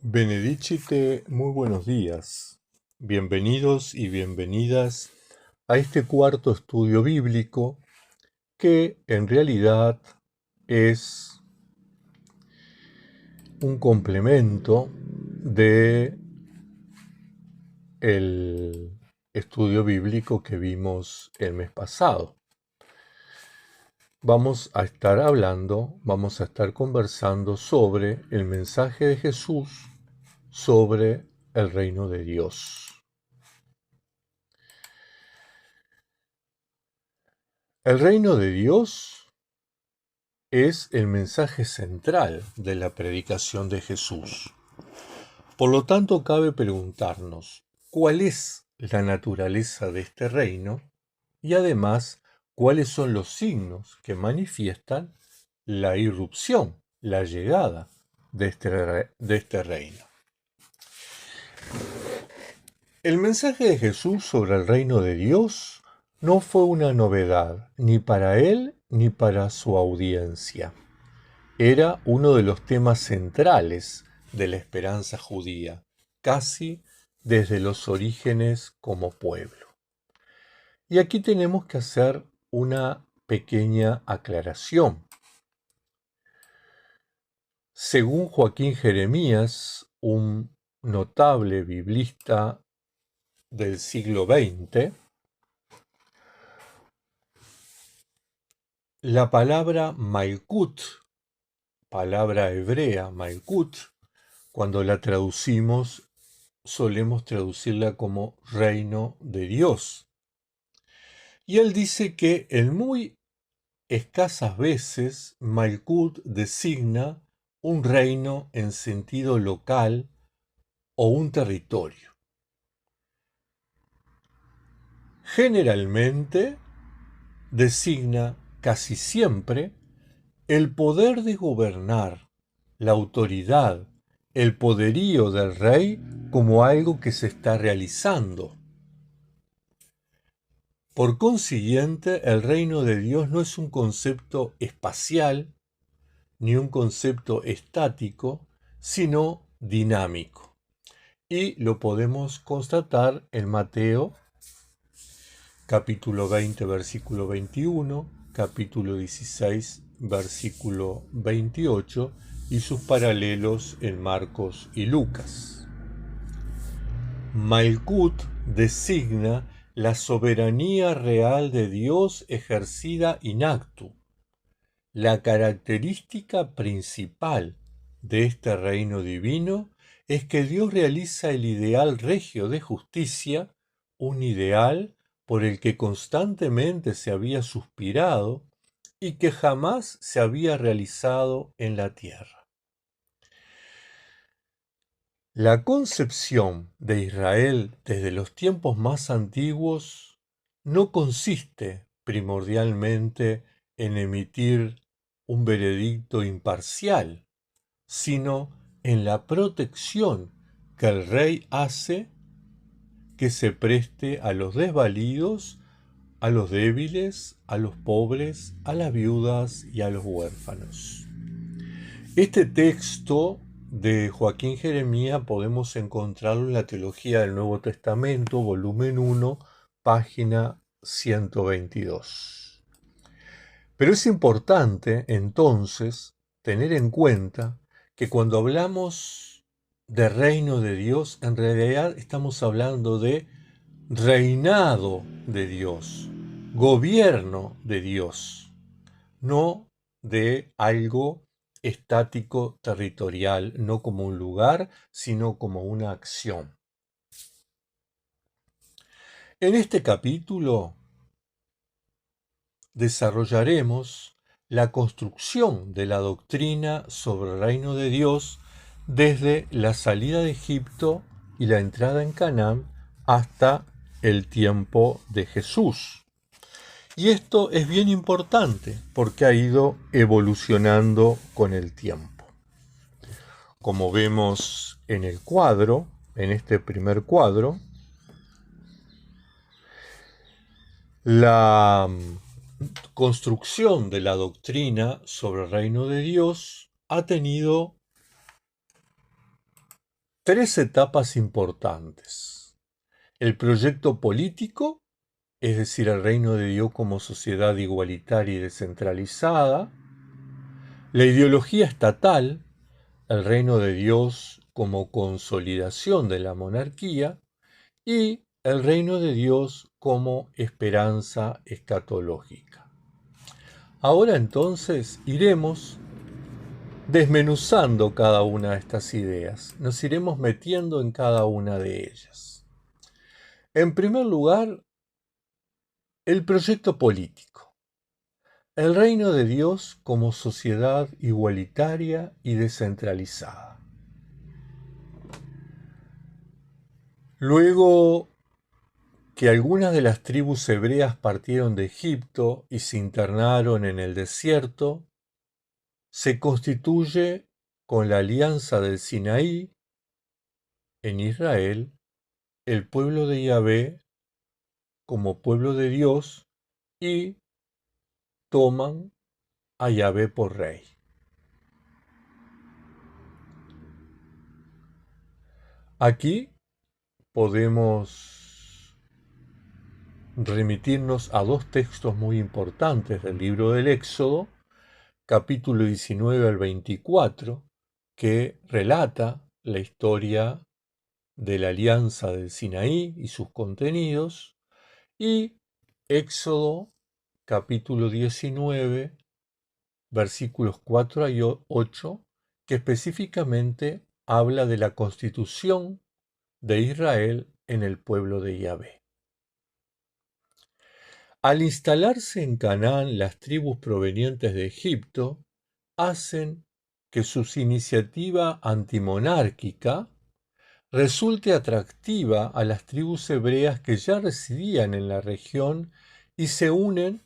Benedicite, muy buenos días. Bienvenidos y bienvenidas a este cuarto estudio bíblico que en realidad es un complemento de el estudio bíblico que vimos el mes pasado. Vamos a estar conversando sobre el mensaje de Jesús sobre el reino de Dios. El reino de Dios es el mensaje central de la predicación de Jesús. Por lo tanto, cabe preguntarnos, ¿cuál es la naturaleza de este reino? Y además, ¿cuáles son los signos que manifiestan la irrupción, la llegada de este reino? El mensaje de Jesús sobre el reino de Dios no fue una novedad, ni para él ni para su audiencia. Era uno de los temas centrales de la esperanza judía, casi desde los orígenes como pueblo. Y aquí tenemos que hacer una pequeña aclaración. Según Joaquín Jeremías, un notable biblista del siglo XX, la palabra Malkut, palabra hebrea Malkut, cuando la traducimos, solemos traducirla como reino de Dios. Y él dice que en muy escasas veces Malkut designa un reino en sentido local o un territorio. Generalmente designa casi siempre el poder de gobernar, la autoridad, el poderío del rey como algo que se está realizando. Por consiguiente, el reino de Dios no es un concepto espacial ni un concepto estático, sino dinámico. Y lo podemos constatar en Mateo, capítulo 20, versículo 21, capítulo 16, versículo 28, y sus paralelos en Marcos y Lucas. Malkut designa la soberanía real de Dios ejercida in actu. La característica principal de este reino divino es que Dios realiza el ideal regio de justicia, un ideal por el que constantemente se había suspirado y que jamás se había realizado en la tierra. La concepción de Israel desde los tiempos más antiguos no consiste primordialmente en emitir un veredicto imparcial, sino en la protección que el rey hace que se preste a los desvalidos, a los débiles, a los pobres, a las viudas y a los huérfanos. Este texto de Joaquín Jeremías podemos encontrarlo en la Teología del Nuevo Testamento, volumen 1, página 122. Pero es importante, entonces, tener en cuenta que cuando hablamos de reino de Dios, en realidad estamos hablando de reinado de Dios, gobierno de Dios, no de algo estático territorial, no como un lugar, sino como una acción. En este capítulo desarrollaremos la construcción de la doctrina sobre el reino de Dios desde la salida de Egipto y la entrada en Canaán hasta el tiempo de Jesús. Y esto es bien importante porque ha ido evolucionando con el tiempo. Como vemos en el cuadro, en este primer cuadro, la construcción de la doctrina sobre el reino de Dios ha tenido tres etapas importantes. El proyecto político, es decir, el reino de Dios como sociedad igualitaria y descentralizada. La ideología estatal, el reino de Dios como consolidación de la monarquía. Y el reino de Dios como esperanza escatológica. Ahora entonces iremos desmenuzando cada una de estas ideas, nos iremos metiendo en cada una de ellas. En primer lugar, el proyecto político. El reino de Dios como sociedad igualitaria y descentralizada. Luego que algunas de las tribus hebreas partieron de Egipto y se internaron en el desierto, se constituye con la alianza del Sinaí en Israel el pueblo de Yahvé como pueblo de Dios y toman a Yahvé por rey. Aquí podemos remitirnos a dos textos muy importantes del libro del Éxodo, capítulo 19 al 24, que relata la historia de la alianza del Sinaí y sus contenidos, y Éxodo capítulo 19, versículos 4 y 8, que específicamente habla de la constitución de Israel en el pueblo de Yahvé. Al instalarse en Canaán las tribus provenientes de Egipto, hacen que su iniciativa antimonárquica resulte atractiva a las tribus hebreas que ya residían en la región y se unen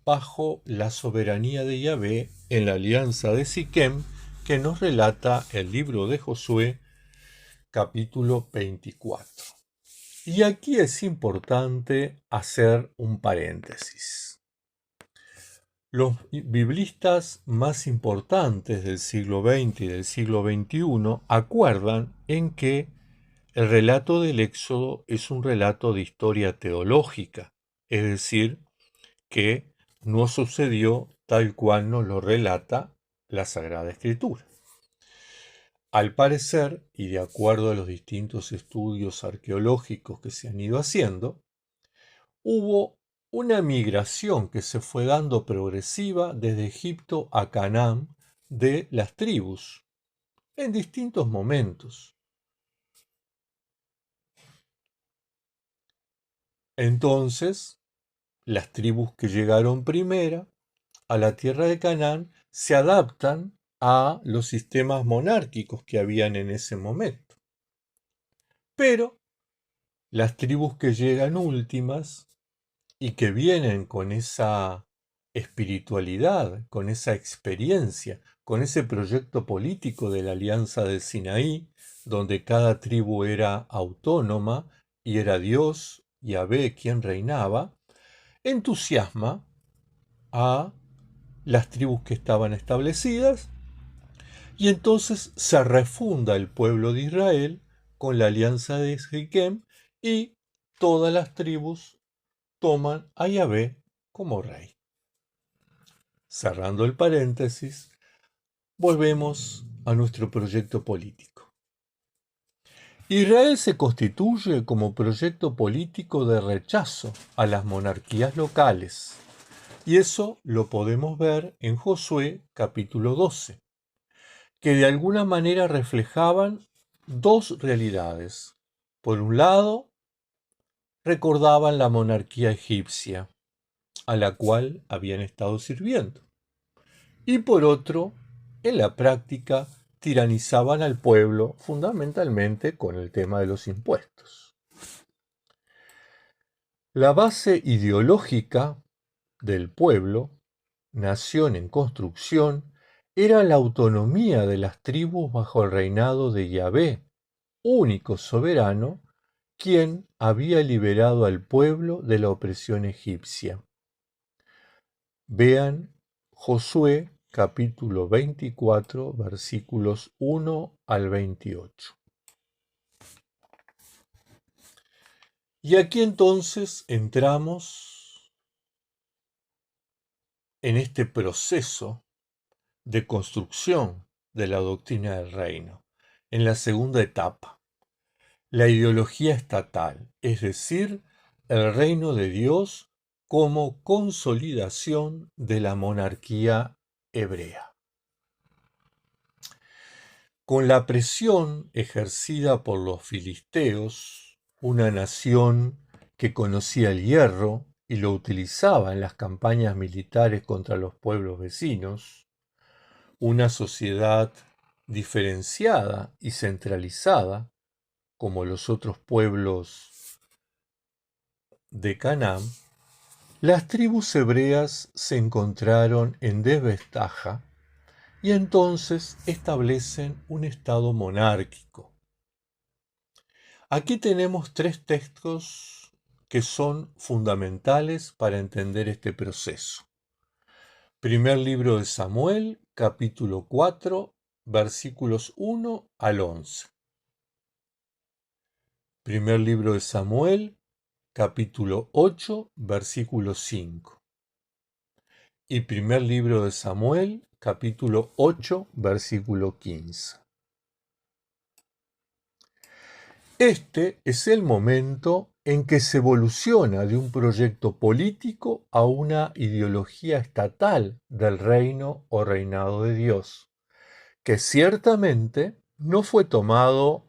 bajo la soberanía de Yahvé en la alianza de Siquem que nos relata el libro de Josué, capítulo 24. Y aquí es importante hacer un paréntesis. Los biblistas más importantes del siglo XX y del siglo XXI acuerdan en que el relato del Éxodo es un relato de historia teológica, es decir, que no sucedió tal cual nos lo relata la Sagrada Escritura. Al parecer, y de acuerdo a los distintos estudios arqueológicos que se han ido haciendo, hubo una migración que se fue dando progresiva desde Egipto a Canaán de las tribus, en distintos momentos. Entonces, las tribus que llegaron primero a la tierra de Canaán se adaptan a los sistemas monárquicos que habían en ese momento. Pero las tribus que llegan últimas y que vienen con esa espiritualidad, con esa experiencia, con ese proyecto político de la Alianza del Sinaí, donde cada tribu era autónoma y era Dios, Yahvé, quien reinaba, entusiasma a las tribus que estaban establecidas y entonces se refunda el pueblo de Israel con la alianza de Siquem y todas las tribus toman a Yahvé como rey. Cerrando el paréntesis, volvemos a nuestro proyecto político. Israel se constituye como proyecto político de rechazo a las monarquías locales, y eso lo podemos ver en Josué capítulo 12, que de alguna manera reflejaban dos realidades. Por un lado, recordaban la monarquía egipcia, a la cual habían estado sirviendo. Y por otro, en la práctica, tiranizaban al pueblo fundamentalmente con el tema de los impuestos. La base ideológica del pueblo, nación en construcción, era la autonomía de las tribus bajo el reinado de Yahvé, único soberano, quien había liberado al pueblo de la opresión egipcia. Vean Josué capítulo 24, versículos 1 al 28. Y aquí entonces entramos en este proceso de construcción de la doctrina del reino, en la segunda etapa, la ideología estatal, es decir, el reino de Dios como consolidación de la monarquía hebrea. Con la presión ejercida por los filisteos, una nación que conocía el hierro y lo utilizaba en las campañas militares contra los pueblos vecinos, una sociedad diferenciada y centralizada, como los otros pueblos de Canaán, las tribus hebreas se encontraron en desventaja y entonces establecen un estado monárquico. Aquí tenemos tres textos que son fundamentales para entender este proceso. Primer libro de Samuel, capítulo 4, versículos 1 al 11. Primer libro de Samuel, capítulo 8, versículo 5. Y primer libro de Samuel, capítulo 8, versículo 15. Este es el momento en que se evoluciona de un proyecto político a una ideología estatal del reino o reinado de Dios, que ciertamente no fue tomado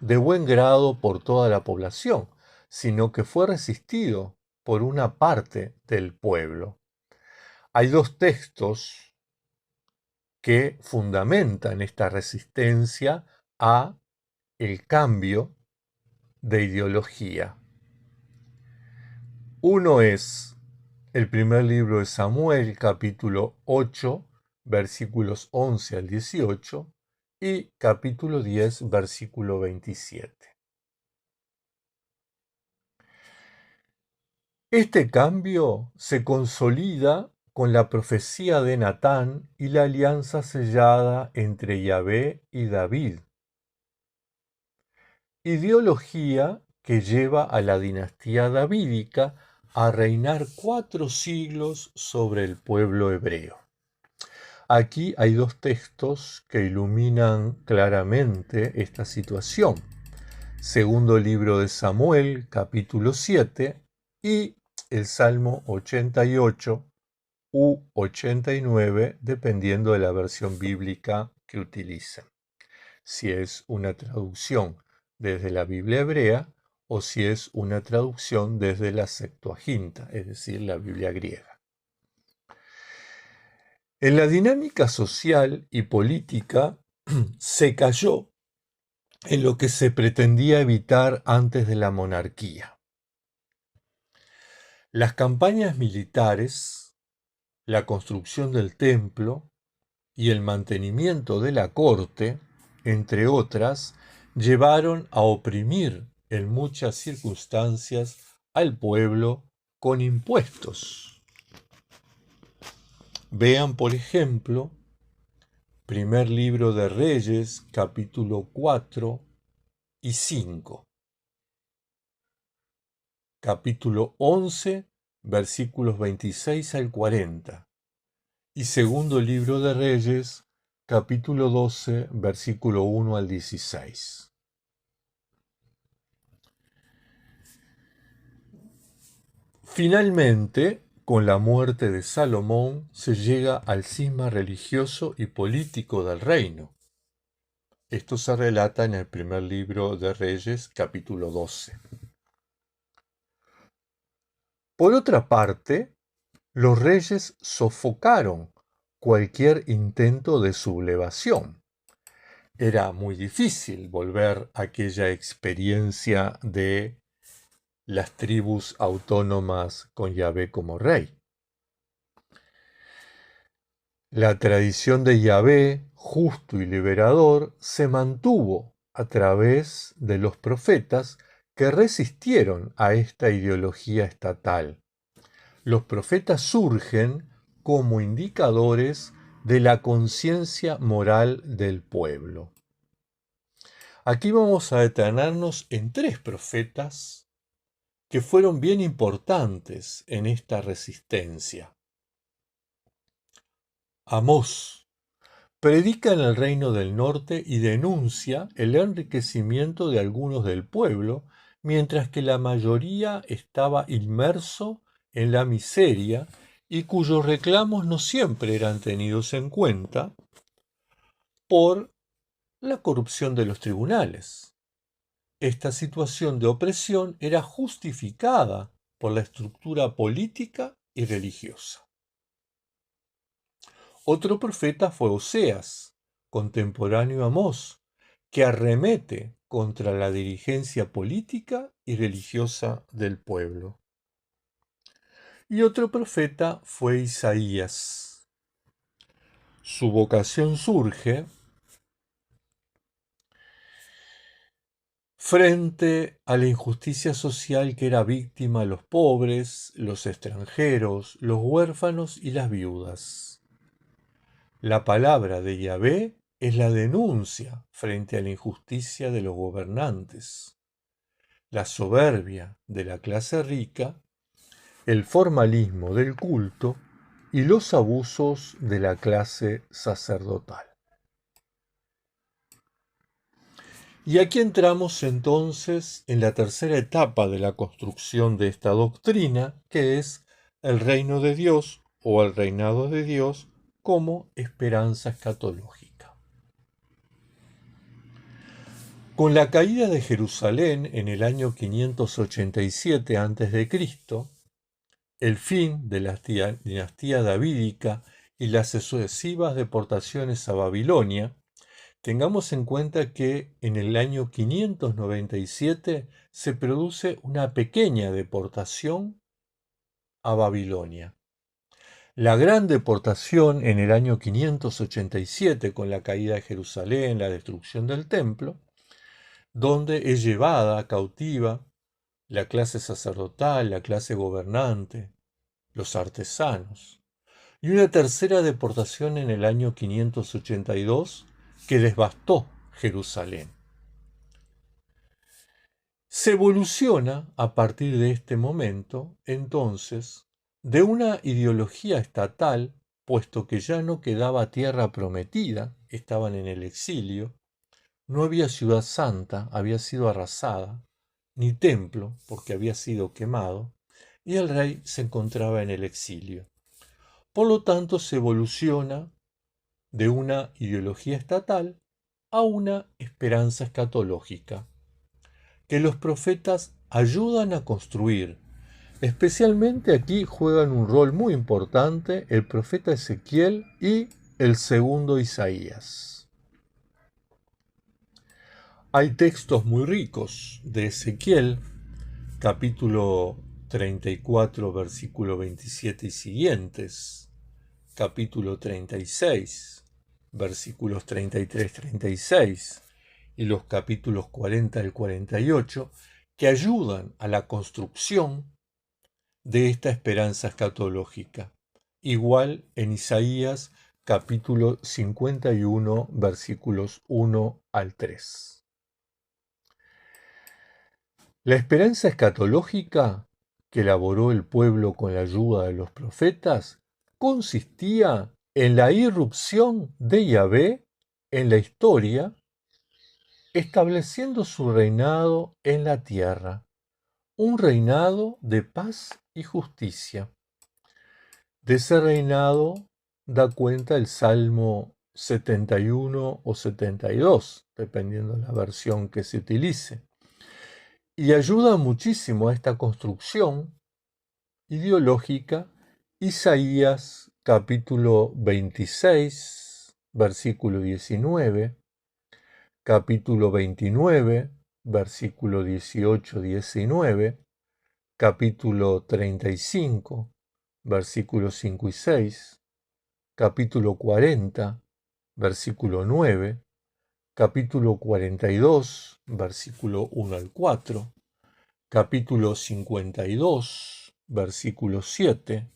de buen grado por toda la población, sino que fue resistido por una parte del pueblo. Hay dos textos que fundamentan esta resistencia a el cambio de ideología. Uno es el primer libro de Samuel, capítulo 8, versículos 11 al 18, y capítulo 10, versículo 27. Este cambio se consolida con la profecía de Natán y la alianza sellada entre Yahvé y David. Ideología que lleva a la dinastía davídica a reinar 4 siglos sobre el pueblo hebreo. Aquí hay dos textos que iluminan claramente esta situación. Segundo libro de Samuel, capítulo 7, y el Salmo 88 u 89, dependiendo de la versión bíblica que utilicen. Si es una traducción desde la Biblia hebrea o si es una traducción desde la Septuaginta, es decir, la Biblia griega. En la dinámica social y política se cayó en lo que se pretendía evitar antes de la monarquía. Las campañas militares, la construcción del templo y el mantenimiento de la corte, entre otras, llevaron a oprimir en muchas circunstancias al pueblo con impuestos. Vean, por ejemplo, primer libro de Reyes, capítulo 4 y 5. Capítulo 11, versículos 26 al 40. Y segundo libro de Reyes, capítulo 12, versículo 1 al 16. Finalmente, con la muerte de Salomón, se llega al cisma religioso y político del reino. Esto se relata en el primer libro de Reyes, capítulo 12. Por otra parte, los reyes sofocaron cualquier intento de sublevación. Era muy difícil volver a aquella experiencia de las tribus autónomas con Yahvé como rey. La tradición de Yahvé, justo y liberador, se mantuvo a través de los profetas que resistieron a esta ideología estatal. Los profetas surgen como indicadores de la conciencia moral del pueblo. Aquí vamos a detenernos en tres profetas que fueron bien importantes en esta resistencia. Amós predica en el reino del norte y denuncia el enriquecimiento de algunos del pueblo, mientras que la mayoría estaba inmerso en la miseria y cuyos reclamos no siempre eran tenidos en cuenta por la corrupción de los tribunales. Esta situación de opresión era justificada por la estructura política y religiosa. Otro profeta fue Oseas, contemporáneo a Amós, que arremete contra la dirigencia política y religiosa del pueblo. Y otro profeta fue Isaías. Su vocación surge frente a la injusticia social que era víctima los pobres, los extranjeros, los huérfanos y las viudas. La palabra de Yahvé es la denuncia frente a la injusticia de los gobernantes, la soberbia de la clase rica, el formalismo del culto y los abusos de la clase sacerdotal. Y aquí entramos entonces en la tercera etapa de la construcción de esta doctrina, que es el reino de Dios o el reinado de Dios como esperanza escatológica. Con la caída de Jerusalén en el año 587 a.C., el fin de la dinastía davídica y las sucesivas deportaciones a Babilonia, tengamos en cuenta que en el año 597 se produce una pequeña deportación a Babilonia. La gran deportación en el año 587, con la caída de Jerusalén, la destrucción del templo, donde es llevada cautiva la clase sacerdotal, la clase gobernante, los artesanos. Y una tercera deportación en el año 582 que devastó Jerusalén. Se evoluciona a partir de este momento, entonces, de una ideología estatal, puesto que ya no quedaba tierra prometida, estaban en el exilio, no había ciudad santa, había sido arrasada, ni templo, porque había sido quemado, y el rey se encontraba en el exilio. Por lo tanto, se evoluciona de una ideología estatal a una esperanza escatológica, que los profetas ayudan a construir. Especialmente aquí juegan un rol muy importante el profeta Ezequiel y el segundo Isaías. Hay textos muy ricos de Ezequiel, capítulo 34, versículo 27 y siguientes, capítulo 36, versículos 33-36, y los capítulos 40 al 48, que ayudan a la construcción de esta esperanza escatológica. Igual en Isaías capítulo 51, versículos 1 al 3. La esperanza escatológica que elaboró el pueblo con la ayuda de los profetas consistía en la irrupción de Yahvé en la historia, estableciendo su reinado en la tierra, un reinado de paz y justicia. De ese reinado da cuenta el Salmo 71 o 72, dependiendo de la versión que se utilice. Y ayuda muchísimo a esta construcción ideológica Isaías capítulo 26, versículo 19, capítulo 29, versículo 18-19, capítulo 35, versículos 5 y 6, capítulo 40, versículo 9, capítulo 42, versículo 1 al 4, capítulo 52, versículo 7,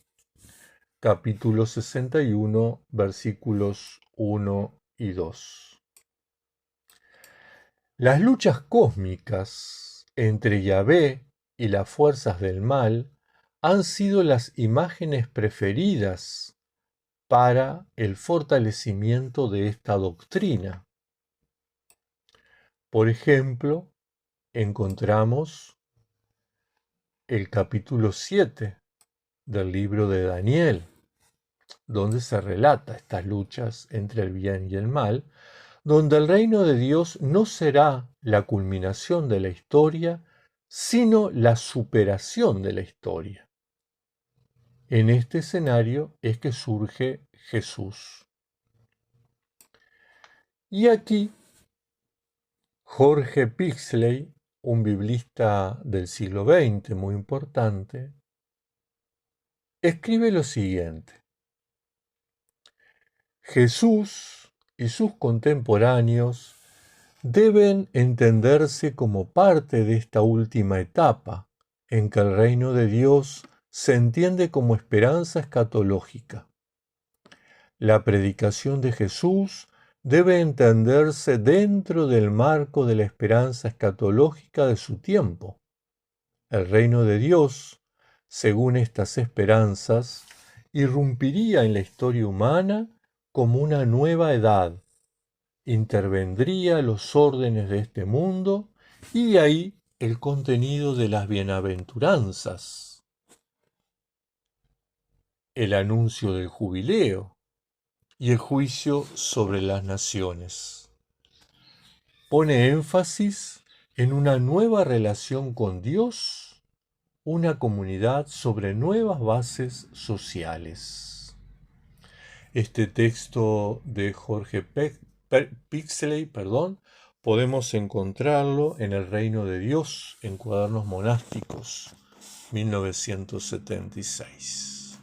capítulo 61, versículos 1 y 2. Las luchas cósmicas entre Yahvé y las fuerzas del mal han sido las imágenes preferidas para el fortalecimiento de esta doctrina. Por ejemplo, encontramos el capítulo 7 del libro de Daniel, donde se relata estas luchas entre el bien y el mal, donde el reino de Dios no será la culminación de la historia, sino la superación de la historia. En este escenario es que surge Jesús. Y aquí Jorge Pixley, un biblista del siglo XX muy importante, escribe lo siguiente: Jesús y sus contemporáneos deben entenderse como parte de esta última etapa, en que el reino de Dios se entiende como esperanza escatológica. La predicación de Jesús debe entenderse dentro del marco de la esperanza escatológica de su tiempo. El reino de Dios, según estas esperanzas, irrumpiría en la historia humana como una nueva edad, intervendría los órdenes de este mundo y de ahí el contenido de las bienaventuranzas, el anuncio del jubileo y el juicio sobre las naciones. Pone énfasis en una nueva relación con Dios, una comunidad sobre nuevas bases sociales. Este texto de Jorge Pixley, podemos encontrarlo en El Reino de Dios, en Cuadernos Monásticos, 1976.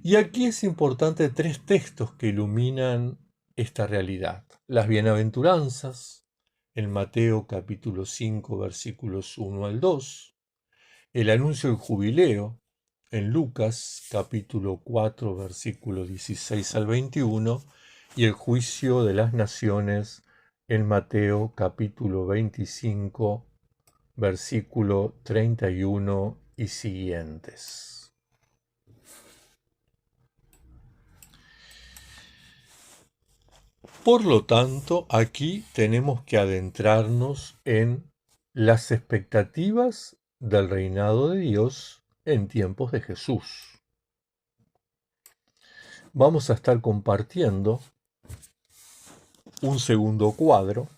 Y aquí es importante tres textos que iluminan esta realidad. Las bienaventuranzas, en Mateo capítulo 5, versículos 1 al 2, el anuncio del jubileo, en Lucas capítulo 4, versículo 16 al 21, y el juicio de las naciones, en Mateo capítulo 25, versículo 31 y siguientes. Por lo tanto, aquí tenemos que adentrarnos en las expectativas del reinado de Dios en tiempos de Jesús. Vamos a estar compartiendo un segundo cuadro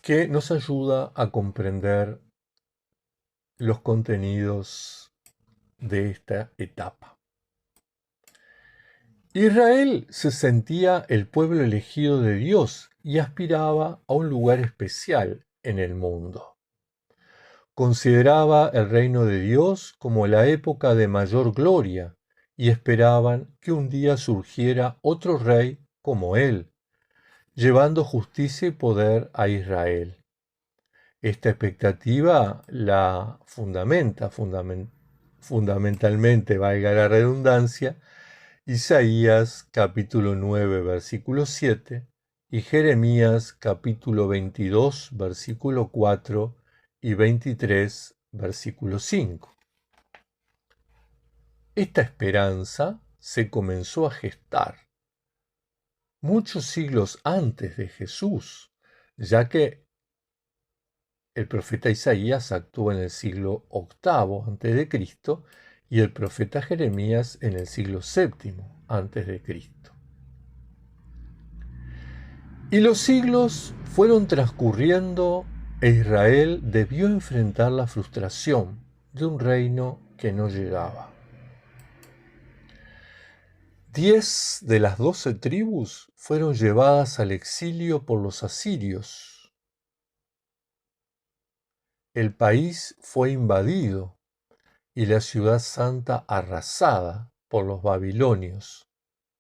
que nos ayuda a comprender los contenidos de esta etapa. Israel se sentía el pueblo elegido de Dios y aspiraba a un lugar especial en el mundo. Consideraba el reino de Dios como la época de mayor gloria y esperaban que un día surgiera otro rey como él, llevando justicia y poder a Israel. Esta expectativa la fundamentalmente, valga la redundancia, Isaías capítulo 9, versículo 7 y Jeremías capítulo 22, versículo 4 y 23, versículo 5. Esta esperanza se comenzó a gestar muchos siglos antes de Jesús, ya que el profeta Isaías actuó en el siglo VIII a.C. y el profeta Jeremías en el siglo VII a.C. Y los siglos fueron transcurriendo e Israel debió enfrentar la frustración de un reino que no llegaba. 10 de las 12 tribus fueron llevadas al exilio por los asirios. El país fue invadido y la ciudad santa arrasada por los babilonios,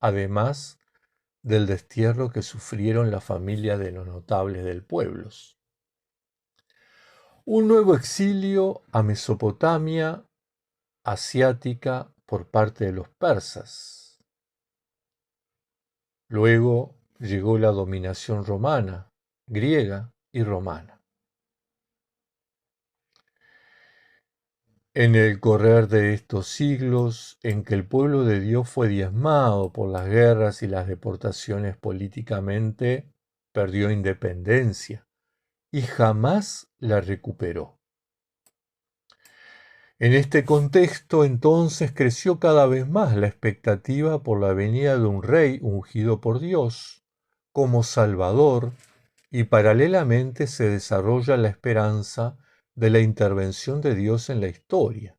además del destierro que sufrieron la familia de los notables del pueblo. Un nuevo exilio a Mesopotamia asiática por parte de los persas. Luego llegó la dominación romana, griega y romana. En el correr de estos siglos, en que el pueblo de Dios fue diezmado por las guerras y las deportaciones políticamente, perdió independencia y jamás la recuperó. En este contexto, entonces, creció cada vez más la expectativa por la venida de un rey ungido por Dios como Salvador, y paralelamente se desarrolla la esperanza de la intervención de Dios en la historia,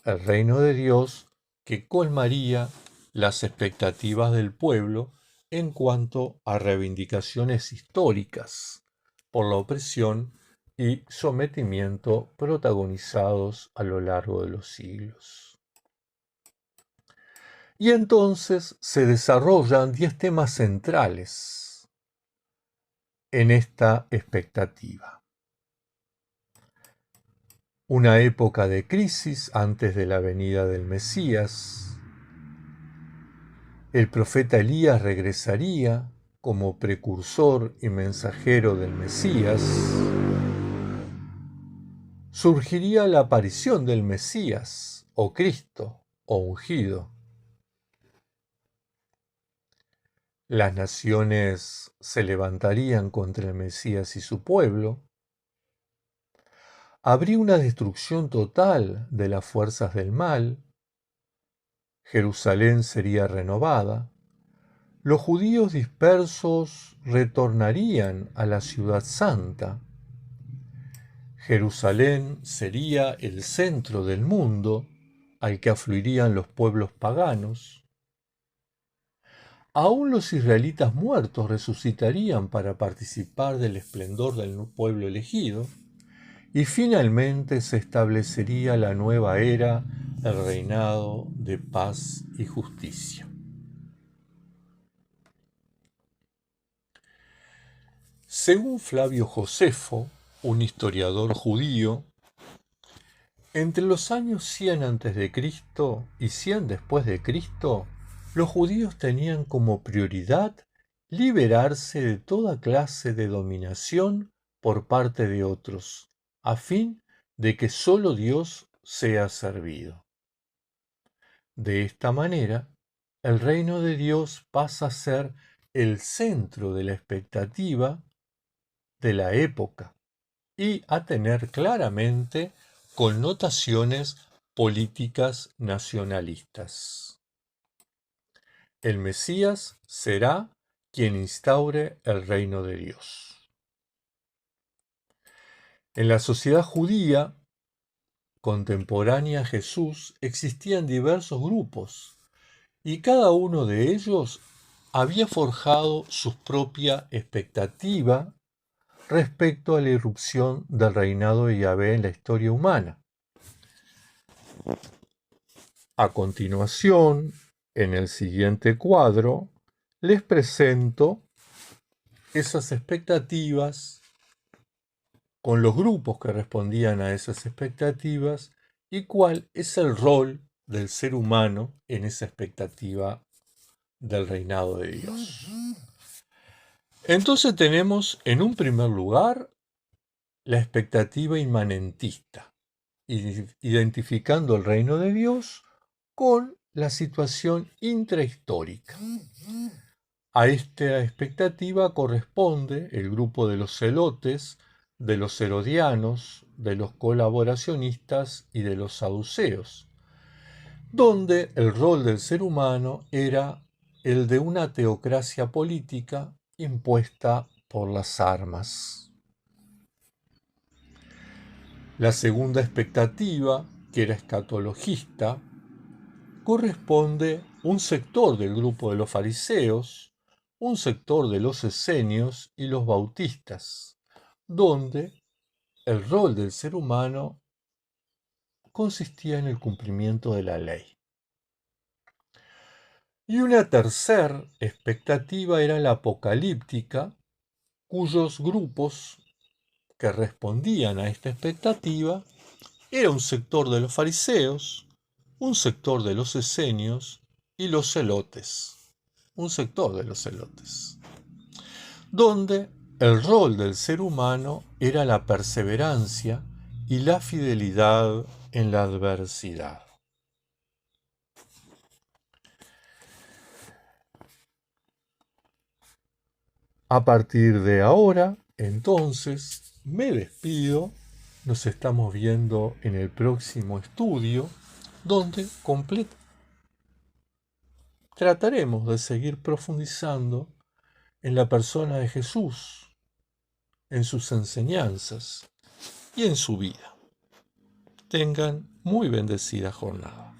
el reino de Dios que colmaría las expectativas del pueblo en cuanto a reivindicaciones históricas por la opresión y sometimiento protagonizados a lo largo de los siglos. Y entonces se desarrollan 10 temas centrales en esta expectativa. Una época de crisis antes de la venida del Mesías. El profeta Elías regresaría como precursor y mensajero del Mesías. Surgiría la aparición del Mesías, o Cristo, o ungido. Las naciones se levantarían contra el Mesías y su pueblo. Habría una destrucción total de las fuerzas del mal. Jerusalén sería renovada. Los judíos dispersos retornarían a la ciudad santa. Jerusalén sería el centro del mundo al que afluirían los pueblos paganos. Aún los israelitas muertos resucitarían para participar del esplendor del pueblo elegido. Y finalmente se establecería la nueva era, el reinado de paz y justicia. Según Flavio Josefo, un historiador judío, entre los años 100 a.C. y 100 después de Cristo, los judíos tenían como prioridad liberarse de toda clase de dominación por parte de otros, a fin de que solo Dios sea servido. De esta manera, el reino de Dios pasa a ser el centro de la expectativa de la época y a tener claramente connotaciones políticas nacionalistas. El Mesías será quien instaure el reino de Dios. En la sociedad judía contemporánea a Jesús existían diversos grupos y cada uno de ellos había forjado su propia expectativa respecto a la irrupción del reinado de Yahvé en la historia humana. A continuación, en el siguiente cuadro, les presento esas expectativas con los grupos que respondían a esas expectativas y cuál es el rol del ser humano en esa expectativa del reinado de Dios. Entonces tenemos en un primer lugar la expectativa inmanentista, identificando el reino de Dios con la situación intrahistórica. A esta expectativa corresponde el grupo de los celotes, de los herodianos, de los colaboracionistas y de los saduceos, donde el rol del ser humano era el de una teocracia política impuesta por las armas. La segunda expectativa, que era escatologista, corresponde un sector del grupo de los fariseos, un sector de los esenios y los bautistas, donde el rol del ser humano consistía en el cumplimiento de la ley. Y una tercera expectativa era la apocalíptica, cuyos grupos que respondían a esta expectativa era un sector de los fariseos, un sector de los esenios y los celotes. Un sector de los celotes. donde el rol del ser humano era la perseverancia y la fidelidad en la adversidad. A partir de ahora, entonces, me despido. Nos estamos viendo en el próximo estudio, donde trataremos de seguir profundizando en la persona de Jesús, en sus enseñanzas y en su vida. Tengan muy bendecida jornada.